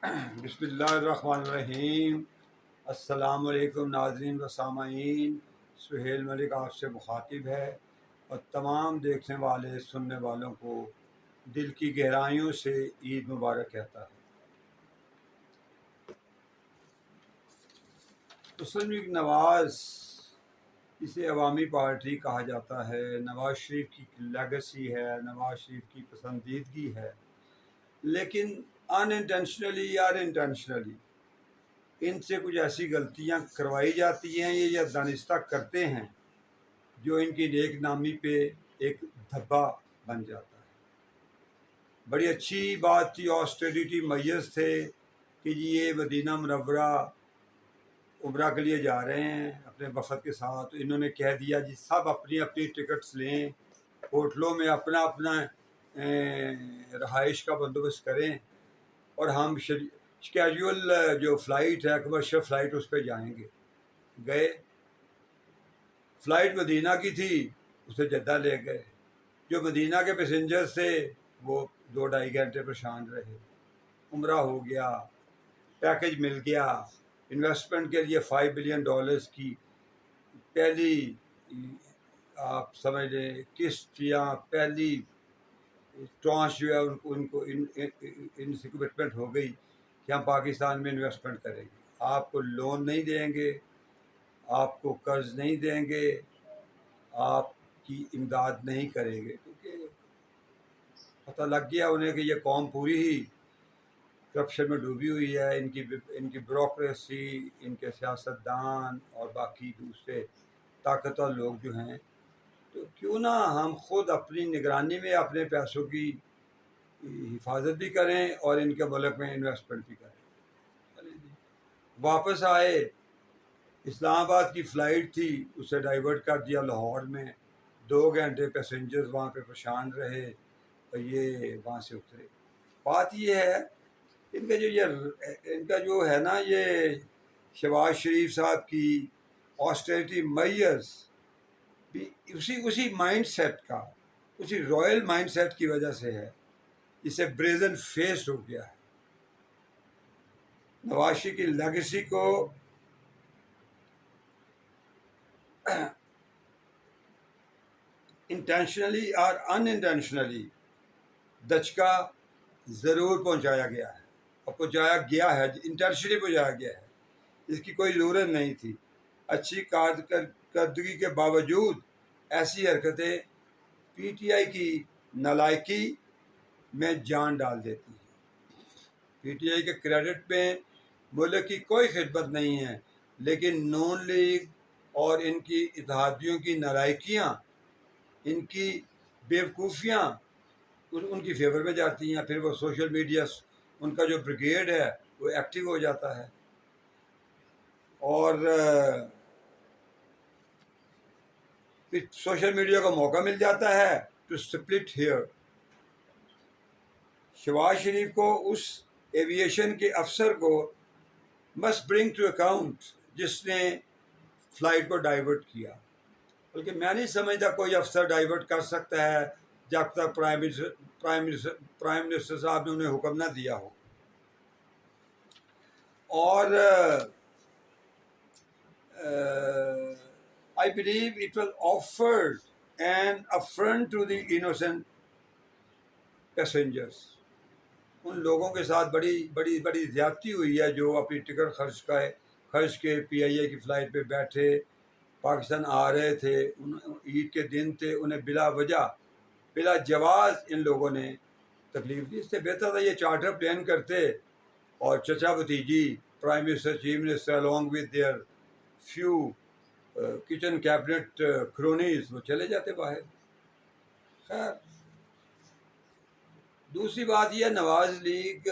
بسم اللہ الرحمن الرحیم۔ السلام علیکم ناظرین و سامعین، سہیل ملک آپ سے مخاطب ہے اور تمام دیکھنے والے سننے والوں کو دل کی گہرائیوں سے عید مبارک کہتا ہے۔ مسلم لیگ نواز، اسے عوامی پارٹی کہا جاتا ہے، نواز شریف کی لیگسی ہے، نواز شریف کی پسندیدگی ہے، لیکن ان انٹینشنلی یا انٹینشنلی ان سے کچھ ایسی غلطیاں کروائی جاتی ہیں یا دانستہ کرتے ہیں جو ان کی نیک نامی پہ ایک دھبا بن جاتا ہے۔ بڑی اچھی بات تھی، آسٹریلیٹی میز تھے کہ یہ مدینہ منورہ عمرہ کے لیے جا رہے ہیں اپنے وفد کے ساتھ۔ انہوں نے کہہ دیا جی سب اپنی اپنی ٹکٹس لیں، ہوٹلوں میں اپنا اپنا رہائش کا بندوبست کریں اور ہم اسکیجول جو فلائٹ ہے کمرشل فلائٹ اس پہ جائیں گے۔ گئے، فلائٹ مدینہ کی تھی، اسے جدہ لے گئے۔ جو مدینہ کے پیسنجرز تھے وہ 2-2.5 گھنٹے پریشان رہے۔ عمرہ ہو گیا، پیکج مل گیا، انویسٹمنٹ کے لیے $5 بلین کی پہلی آپ سمجھ لیں قسط یا پہلی ٹرانش جو ہے ان کو سے کمٹمنٹ ہو گئی کہ ہم پاکستان میں انویسٹمنٹ کریں گے، آپ کو لون نہیں دیں گے، آپ کو قرض نہیں دیں گے، آپ کی امداد نہیں کریں گے، کیونکہ پتہ لگ گیا انہیں کہ یہ قوم پوری ہی کرپشن میں ڈوبی ہوئی ہے۔ ان کی بیوروکریسی، ان کے سیاستدان اور باقی دوسرے طاقتور لوگ جو ہیں، تو کیوں نہ ہم خود اپنی نگرانی میں اپنے پیسوں کی حفاظت بھی کریں اور ان کے ملک میں انویسٹمنٹ بھی کریں۔ واپس آئے، اسلام آباد کی فلائٹ تھی، اسے ڈائیورٹ کر دیا لاہور میں، 2 گھنٹے پیسنجرز وہاں پہ پریشان رہے اور یہ وہاں سے اترے۔ بات یہ ہے ان کا جو ہے نا یہ شہباز شریف صاحب کی آسٹریلٹی میئرز بھی اسی مائنڈ سیٹ کا، اسی رائل مائنڈ سیٹ کی وجہ سے ہے، اسے بریزن فیس ہو گیا ہے۔ نواز شریف کی لیگیسی کو انٹینشنلی اور ان انٹینشنلی دچکا ضرور پہنچایا گیا ہے، اور پہنچایا گیا ہے، انٹینشنلی پہنچایا گیا ہے، اس کی کوئی ضرورت نہیں تھی۔ اچھی کارکردگی کے باوجود ایسی حرکتیں پی ٹی آئی کی نالائکی میں جان ڈال دیتی ہیں۔ پی ٹی آئی کے کریڈٹ میں ملک کی کوئی خدمت نہیں ہے، لیکن نون لیگ اور ان کی اتحادیوں کی نالائکیاں، ان کی بیوقوفیاں ان کی فیور میں جاتی ہیں۔ پھر وہ سوشل میڈیا، ان کا جو بریگیڈ ہے وہ ایکٹیو ہو جاتا ہے، اور پھر سوشل میڈیا کو موقع مل جاتا ہے ٹو سپلٹ ہیئر۔ شہباز شریف کو اس ایویشن کے افسر کو مسٹ برنگ ٹو اکاؤنٹ جس نے فلائٹ کو ڈائیورٹ کیا، بلکہ میں نہیں سمجھتا کوئی افسر ڈائیورٹ کر سکتا ہے جب تک پرائم منسٹر صاحب نے انہیں حکم نہ دیا ہو۔ اور I believe it was offered an affront to the innocent passengers۔ ان لوگوں کے ساتھ بڑی زیادتی ہوئی ہے جو اپنی ٹکٹ خرچ کے پی آئی اے کی فلائٹ پہ بیٹھے پاکستان آ رہے تھے، عید کے دن تھے، انہیں بلا وجہ بلا جواز ان لوگوں نے تکلیف دی۔ اس سے بہتر تھا یہ چارٹر پلان کرتے اور چچا بھتیجی prime minister, chief minister along with their few kitchen cabinet cronies وہ چلے جاتے باہر۔ خیر، دوسری بات یہ نواز لیگ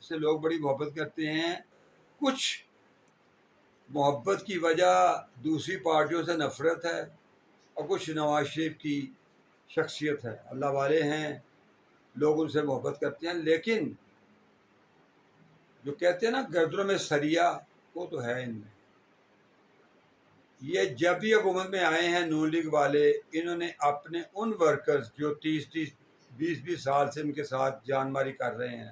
سے لوگ بڑی محبت کرتے ہیں، کچھ محبت کی وجہ دوسری پارٹیوں سے نفرت ہے، اور کچھ نواز شریف کی شخصیت ہے، اللہ والے ہیں، لوگ ان سے محبت کرتے ہیں، لیکن جو کہتے ہیں نا گردنوں میں سریا، وہ تو ہے ان میں۔ یہ جب بھی حکومت میں آئے ہیں نون لیگ والے، انہوں نے اپنے ان ورکرز جو 20 سال سے ان کے ساتھ جان ماری کر رہے ہیں،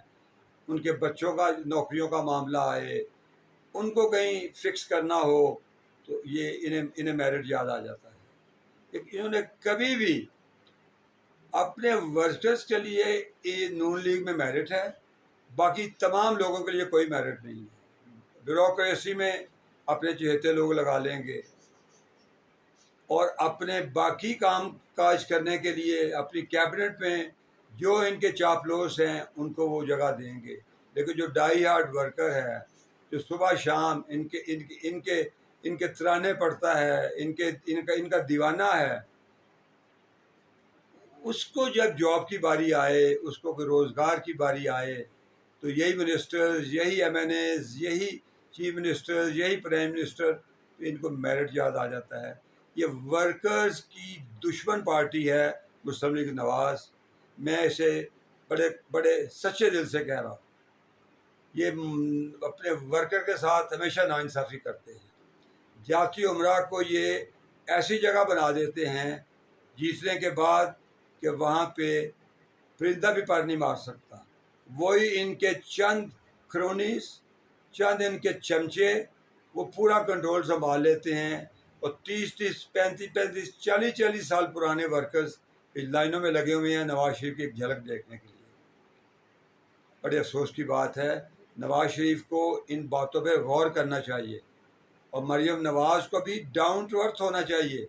ان کے بچوں کا نوکریوں کا معاملہ آئے, ان کو کہیں فکس کرنا ہو, تو یہ انہیں میرٹ یاد آ جاتا ہے. انہوں نے کبھی بھی اپنے ورکرز کے لیے یہ نون لیگ میں میرٹ ہے, باقی تمام لوگوں کے لیے کوئی میرٹ نہیں ہے. بیوروکریسی میں اپنے چہتے لوگ لگا لیں گے, اور اپنے باقی کام کاج کرنے کے لیے اپنی کیبنٹ میں جو ان کے چاپلوس ہیں ان کو وہ جگہ دیں گے. لیکن جو ڈائی ہارڈ ورکر ہے, جو صبح شام ان کے ترانے پڑتا ہے, ان کا دیوانہ ہے, اس کو جب جاب کی باری آئے, اس کو روزگار کی باری آئے, تو یہی منسٹرز, یہی ایم این ایز, یہی چیف منسٹرز, یہی پرائم منسٹر, ان کو میرٹ یاد آ جاتا ہے. یہ ورکرز کی دشمن پارٹی ہے مسلم لیگ نواز. میں اسے بڑے سچے دل سے کہہ رہا ہوں. یہ اپنے ورکر کے ساتھ ہمیشہ ناانصافی کرتے ہیں. جاتی عمرہ کو یہ ایسی جگہ بنا دیتے ہیں جیتنے کے بعد کہ وہاں پہ پرندہ بھی پر نہیں مار سکتا. وہی ان کے چند کرونیز, چند ان کے چمچے, وہ پورا کنٹرول سنبھال لیتے ہیں. اور 30 35 40 سال پرانے ورکرز لائنوں میں لگے ہوئے ہیں نواز شریف کی ایک جھلک دیکھنے کے لیے. بڑے افسوس کی بات ہے, نواز شریف کو ان باتوں پہ غور کرنا چاہیے, اور مریم نواز کو بھی ڈاؤن ٹو ارتھ ہونا چاہیے.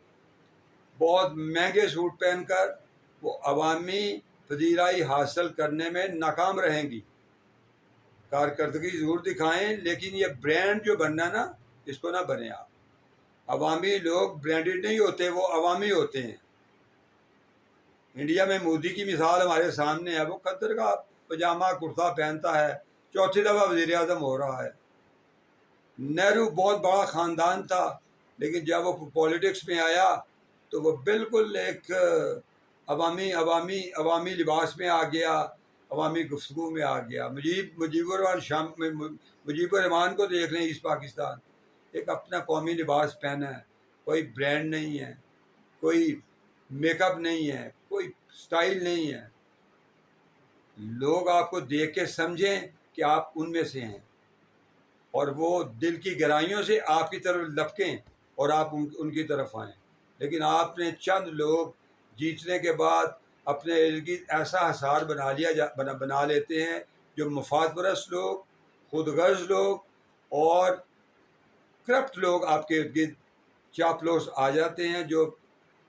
بہت مہنگے سوٹ پہن کر وہ عوامی پذیرائی حاصل کرنے میں ناکام رہیں گی. کارکردگی ضرور دکھائیں, لیکن یہ برانڈ جو بننا نا, اس کو نہ بنے آپ. عوامی لوگ برانڈڈ نہیں ہوتے, وہ عوامی ہوتے ہیں. انڈیا میں مودی کی مثال ہمارے سامنے ہے. وہ قطر کا پاجامہ کرتا پہنتا ہے, چوتھی دفعہ وزیر اعظم ہو رہا ہے. نہرو بہت بڑا خاندان تھا, لیکن جب وہ پولیٹکس میں آیا تو وہ بالکل ایک عوامی لباس میں آ گیا, عوامی گفتگو میں آ گیا. مجیب الرحمان کو دیکھ لیں, ایسٹ پاکستان, ایک اپنا قومی لباس پہنا ہے, کوئی برانڈ نہیں ہے, کوئی میک اپ نہیں ہے, کوئی سٹائل نہیں ہے. لوگ آپ کو دیکھ کے سمجھیں کہ آپ ان میں سے ہیں, اور وہ دل کی گہرائیوں سے آپ کی طرف لپکیں اور آپ ان کی طرف آئیں. لیکن آپ نے چند لوگ جیتنے کے بعد اپنے ارد گرد ایسا حصار بنا لیتے ہیں جو مفاد پرست لوگ, خود غرض لوگ اور کرپٹ لوگ آپ کے ارد گرد چاپلوس آ جاتے ہیں, جو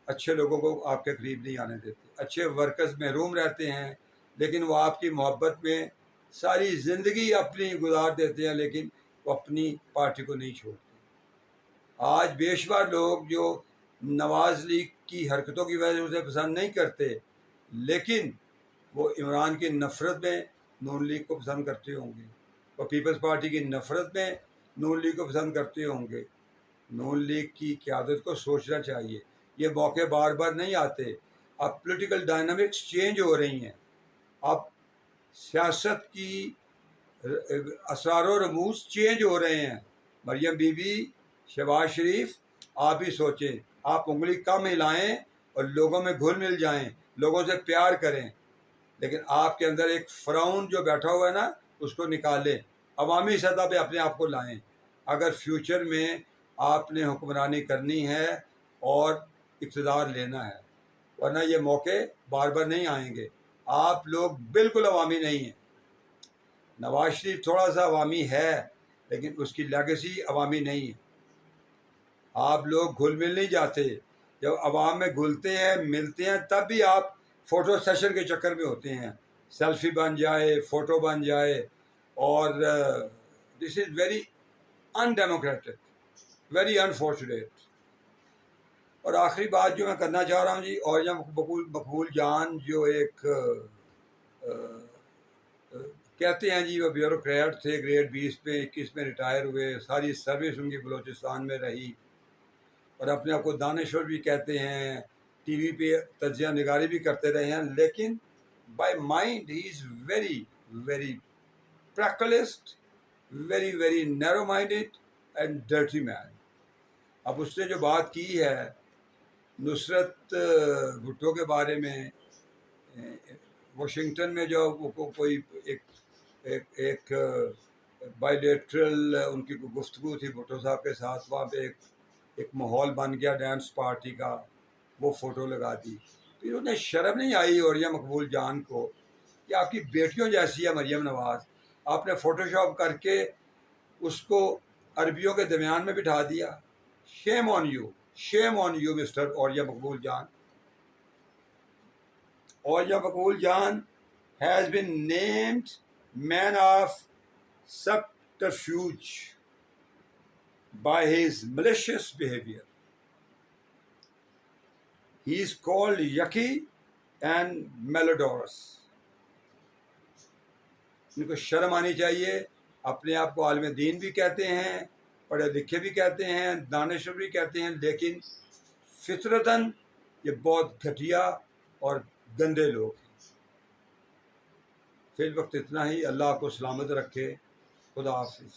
اچھے لوگوں کو آپ کے قریب نہیں آنے دیتے. اچھے ورکرز محروم رہتے ہیں, لیکن وہ آپ کی محبت میں ساری زندگی اپنی گزار دیتے ہیں, لیکن وہ اپنی پارٹی کو نہیں چھوڑتے. آج بے شمار لوگ جو نواز لیگ کی حرکتوں کی وجہ سے اسے پسند نہیں کرتے, لیکن وہ عمران کی نفرت میں نون لیگ کو پسند کرتے ہوں گے, وہ پیپلز پارٹی کی نفرت میں نون لیگ کو پسند کرتے ہوں گے. نون لیگ کی قیادت کو سوچنا چاہیے. یہ موقع بار بار نہیں آتے. اب پولیٹیکل ڈائنامکس چینج ہو رہی ہیں, اب سیاست کی اسرار و رموز چینج ہو رہے ہیں. مریم بی بی, شہباز شریف, آپ ہی سوچیں, آپ انگلی کم ہلائیں اور لوگوں میں گھل مل جائیں, لوگوں سے پیار کریں, لیکن آپ کے اندر ایک فرعون جو بیٹھا ہوا ہے نا, اس کو نکالیں, عوامی سطح پہ اپنے آپ کو لائیں. اگر فیوچر میں آپ نے حکمرانی کرنی ہے اور اقتدار لینا ہے, ورنہ یہ موقع بار بار نہیں آئیں گے. آپ لوگ بالکل عوامی نہیں ہیں. نواز شریف تھوڑا سا عوامی ہے, لیکن اس کی لیگیسی عوامی نہیں ہے. آپ لوگ گھل مل نہیں جاتے. جب عوام میں گھلتے ہیں, ملتے ہیں, تب بھی آپ فوٹو سیشن کے چکر میں ہوتے ہیں, سیلفی بن جائے, فوٹو بن جائے, اور this is very undemocratic, very unfortunate. اور آخری بات جو میں کرنا چاہ رہا ہوں جی, اور یہ مقبول جان جو ایک کہتے ہیں جی وہ بیوروکریٹ تھے, گریڈ 20 میں 21 میں ریٹائر ہوئے, ساری سروس ان کی بلوچستان میں رہی, اور اپنے آپ کو دانشور بھی کہتے ہیں, ٹی وی پہ تجزیہ نگاری بھی کرتے رہے ہیں, لیکن by mind he is very very practicalist, very very narrow minded and dirty man. اب اس نے جو بات کی ہے نصرت بھٹو کے بارے میں, واشنگٹن میں جو کوئی ایک ایک بائیلیٹرل ان کی گفتگو تھی بھٹو صاحب کے ساتھ، وہاں پہ ایک ماحول بن گیا ڈانس پارٹی کا، وہ فوٹو لگا دی. پھر انہیں شرم نہیں آئی اوریا مقبول جان کو کہ آپ کی بیٹیوں جیسی ہے مریم نواز، آپ نے فوٹو شاپ کر کے اس کو عربیوں کے درمیان میں بٹھا دیا. Shame on you mister Orya Maqbool Jan. Orya Maqbool Jan has been named man of subterfuge by his malicious behavior. He is called yucky and malodorous. ان کو شرم آنی چاہیے. اپنے آپ کو عالم دین بھی کہتے ہیں، پڑھے لکھے بھی کہتے ہیں، دانشور بھی کہتے ہیں، لیکن فطرتاً یہ بہت گھٹیا اور گندے لوگ ہیں. فی الوقت اتنا ہی. اللہ کو سلامت رکھے. خدا حافظ.